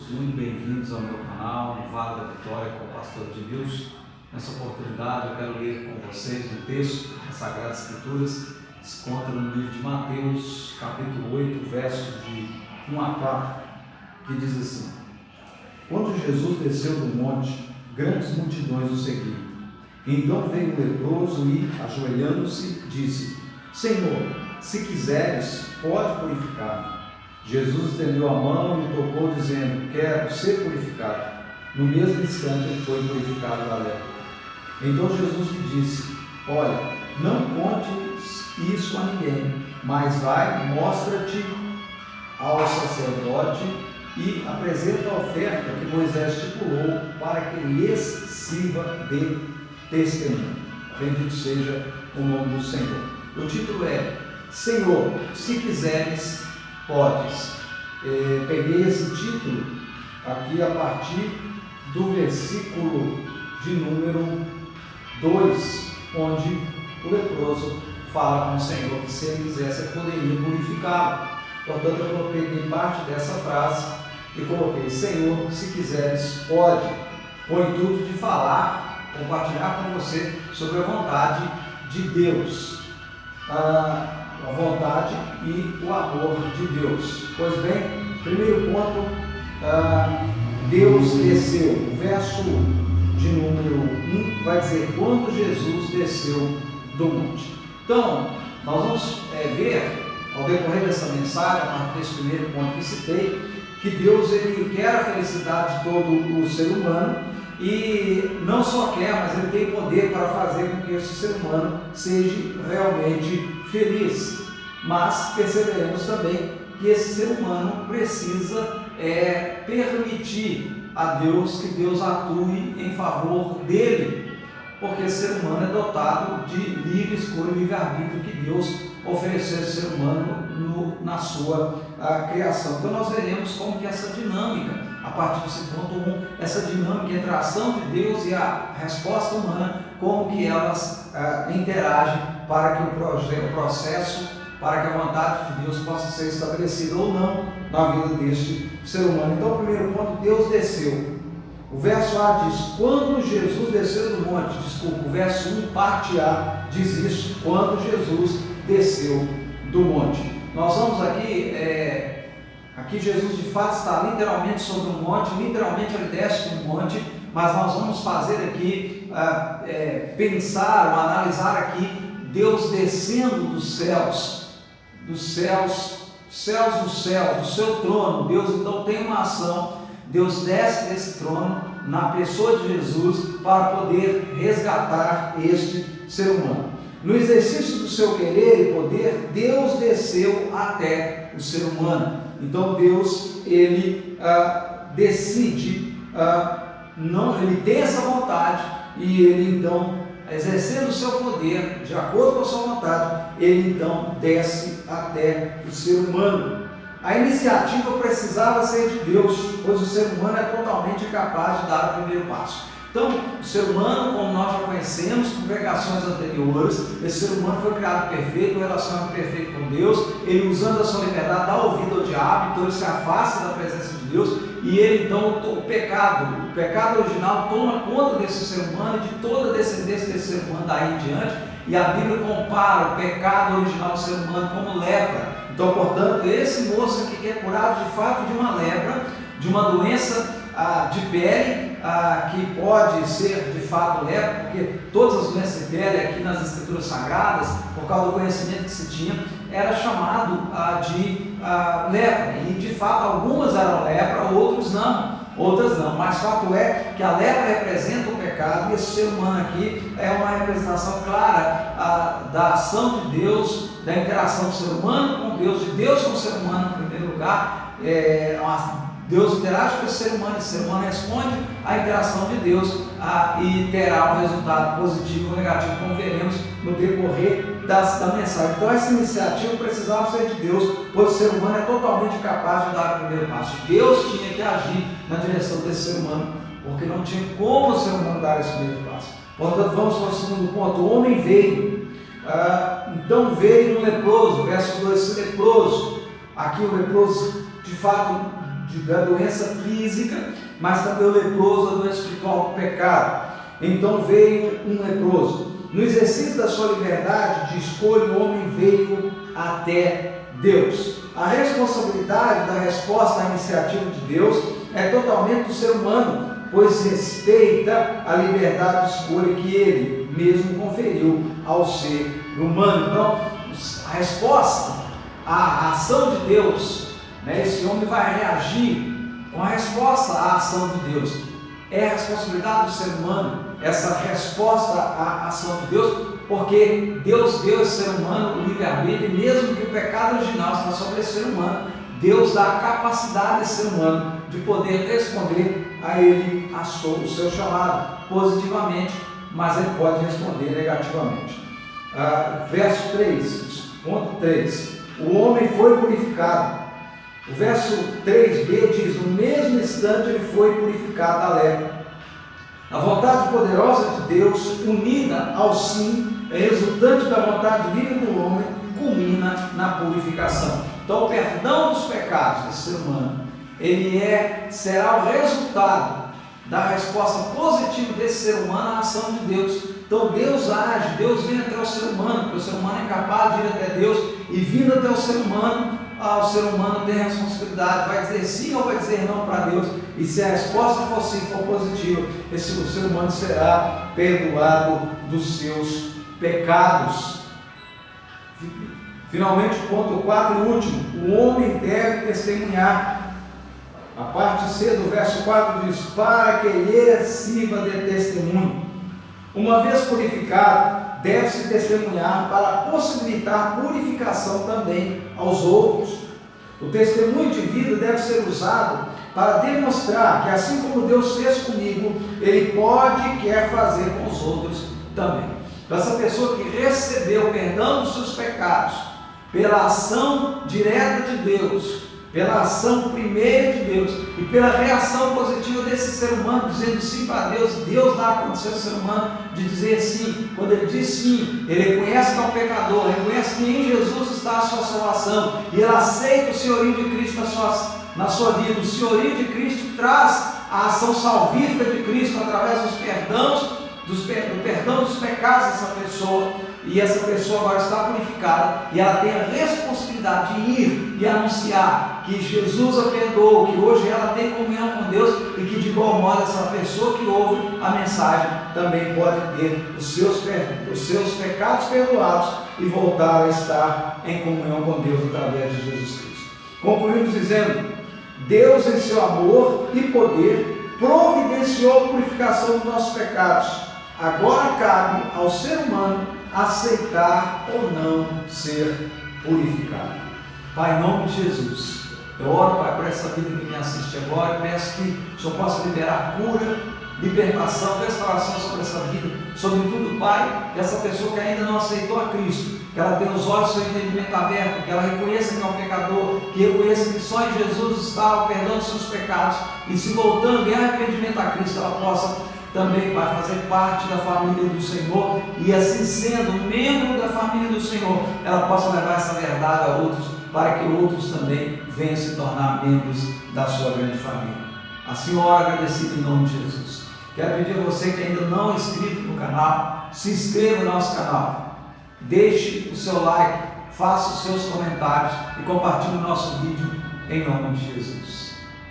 Muito bem-vindos ao meu canal, no Vale da Vitória, com o pastor Edmilson. Nessa oportunidade eu quero ler com vocês um texto das Sagradas Escrituras que se encontra no livro de Mateus, capítulo 8, versos de 1 a 4, que diz assim: Quando Jesus desceu do monte, grandes multidões o seguiam. Então veio o leproso e, ajoelhando-se, disse: Senhor, se quiseres, pode purificar-me. Jesus estendeu a mão e o tocou, dizendo: Quero ser purificado. No mesmo instante ele foi purificado da lepra. Então Jesus lhe disse: Olha, não contes isso a ninguém, mas vai, mostra-te ao sacerdote e apresenta a oferta que Moisés estipulou para que lhes sirva de testemunho. Bendito seja o nome do Senhor. O título é: Senhor, se quiseres, podes. Peguei esse título aqui a partir do versículo de número 2, onde o leproso fala com o Senhor que se ele quisesse ele poderia purificá-lo. Portanto, eu peguei parte dessa frase e coloquei: Senhor, se quiseres, pode, com o intuito de falar, compartilhar com você sobre a vontade de Deus. A vontade e o amor de Deus. Pois bem, primeiro ponto, Deus desceu. O verso de número 1 vai dizer: quando Jesus desceu do monte. Então, nós vamos ver, ao decorrer dessa mensagem, a partir desse primeiro ponto que citei, que Deus ele quer a felicidade de todo o ser humano, e não só quer, mas ele tem poder para fazer com que esse ser humano seja realmente feliz. Mas perceberemos também que esse ser humano precisa permitir a Deus que Deus atue em favor dele, porque esse ser humano é dotado de livre escolha e livre-arbítrio que Deus ofereceu ao ser humano na sua criação. Então nós veremos como que essa dinâmica, a partir desse ponto 1, essa dinâmica entre a ação de Deus e a resposta humana, como que elas interagem para que o processo, para que a vontade de Deus possa ser estabelecida ou não na vida deste ser humano. Então, o primeiro ponto: Deus desceu. O verso A diz: quando Jesus desceu do monte. O verso 1, parte A, diz isso: quando Jesus desceu do monte. Nós vamos aqui, aqui Jesus de fato está literalmente sobre um monte, literalmente ele desce do monte, mas nós vamos fazer aqui, pensar ou analisar aqui Deus descendo dos céus, do céu, do seu trono. Deus então tem uma ação, Deus desce desse trono na pessoa de Jesus para poder resgatar este ser humano. No exercício do seu querer e poder, Deus desceu até o ser humano. Então Deus, ele decide, ele tem essa vontade, e ele então, exercendo o seu poder, de acordo com a sua vontade, ele então desce até o ser humano. A iniciativa precisava ser de Deus, pois o ser humano é totalmente incapaz de dar o primeiro passo. Então, o ser humano, como nós já conhecemos por pregações anteriores, esse ser humano foi criado perfeito, um relacionamento perfeito com Deus. Ele, usando a sua liberdade, dá ouvido ao diabo, então ele se afasta da presença de Deus, e ele então, o pecado original toma conta desse ser humano e de toda a descendência desse ser humano daí em diante, e a Bíblia compara o pecado original do ser humano como lepra. Então, portanto, esse moço aqui que é curado de fato de uma lepra, de uma doença de pele, que pode ser de fato lepra, porque todas as doenças de pele aqui nas Escrituras Sagradas, por causa do conhecimento que se tinha, era chamado de lepra, e de fato algumas eram lepra, outras não, mas fato é que a lepra representa o pecado, e esse ser humano aqui é uma representação clara da ação de Deus, da interação do ser humano com Deus, de Deus com o ser humano em primeiro lugar. Deus interage com esse ser humano responde à interação de Deus, e terá um resultado positivo ou negativo, como veremos no decorrer da mensagem. Então essa iniciativa precisava ser de Deus, pois o ser humano é totalmente incapaz de dar o primeiro passo. Deus tinha que agir na direção desse ser humano, porque não tinha como o ser humano dar esse primeiro passo. Portanto, vamos para o segundo ponto: o homem veio. Então veio um leproso, verso 2, esse leproso, aqui o leproso de fato da doença física, mas também o leproso, a doença espiritual do pecado. Então veio um leproso. No exercício da sua liberdade de escolha, o homem veio até Deus. A responsabilidade da resposta à iniciativa de Deus é totalmente do ser humano, pois respeita a liberdade de escolha que ele mesmo conferiu ao ser humano. Então, a resposta, a ação de Deus, esse homem vai reagir com a resposta à ação de Deus. É a responsabilidade do ser humano, essa resposta à ação de Deus, porque Deus deu ao ser humano o livre-arbítrio, e mesmo que o pecado original está sobre esse ser humano, Deus dá a capacidade desse ser humano de poder responder a ele, o seu chamado, positivamente, mas ele pode responder negativamente. Verso 3, ponto 3, o homem foi purificado. O verso 3b diz: no mesmo instante ele foi purificado da lepra. A vontade poderosa de Deus, unida ao sim, resultante da vontade livre do homem, culmina na purificação. Então, o perdão dos pecados desse ser humano, ele será o resultado da resposta positiva desse ser humano à ação de Deus. Então, Deus age, Deus vem até o ser humano, porque o ser humano é capaz de ir até Deus, e vindo até o ser humano tem a responsabilidade, vai dizer sim ou vai dizer não para Deus, e se a resposta for sim, for positiva, o ser humano será perdoado dos seus pecados. Finalmente, o ponto 4 e último, o homem deve testemunhar. A parte C do verso 4 diz: para que lhe sirva de testemunho. Uma vez purificado, deve-se testemunhar para possibilitar purificação também aos outros. O testemunho de vida deve ser usado para demonstrar que, assim como Deus fez comigo, Ele pode e quer fazer com os outros também. Então, essa pessoa que recebeu o perdão dos seus pecados pela ação direta de Deus, pela ação primeira de Deus e pela reação positiva desse ser humano, dizendo sim para Deus, Deus dá a condição ao ser humano de dizer sim. Quando ele diz sim, ele reconhece que é um pecador, reconhece que em Jesus está a sua salvação, e ele aceita o senhorio de Cristo na sua vida. O senhorio de Cristo traz a ação salvífica de Cristo através do perdão dos pecados dessa pessoa. E essa pessoa agora está purificada, e ela tem a responsabilidade de ir e anunciar que Jesus a perdoou, que hoje ela tem comunhão com Deus, e que de igual modo essa pessoa que ouve a mensagem também pode ter os seus pecados perdoados e voltar a estar em comunhão com Deus através de Jesus Cristo. Concluímos dizendo: Deus, em seu amor e poder, providenciou a purificação dos nossos pecados. Agora cabe ao ser humano aceitar ou não ser purificado. Pai, em nome de Jesus, eu oro, Pai, por essa vida que me assiste agora, e peço que o Senhor possa liberar cura, libertação, restauração sobre essa vida, sobretudo, Pai, que essa pessoa que ainda não aceitou a Cristo, que ela tenha os olhos do seu entendimento aberto, que ela reconheça que é um pecador, que reconheça que só em Jesus está o perdão dos seus pecados, e se voltando em arrependimento a Cristo, ela possa também, Pai, fazer parte da família do Senhor, e assim sendo membro da família do Senhor, ela possa levar essa verdade a outros, para que outros também venham se tornar membros da sua grande família. Assim, oro agradecido em nome de Jesus. Quero pedir a você que ainda não é inscrito no canal, se inscreva no nosso canal, deixe o seu like, faça os seus comentários e compartilhe o nosso vídeo em nome de Jesus.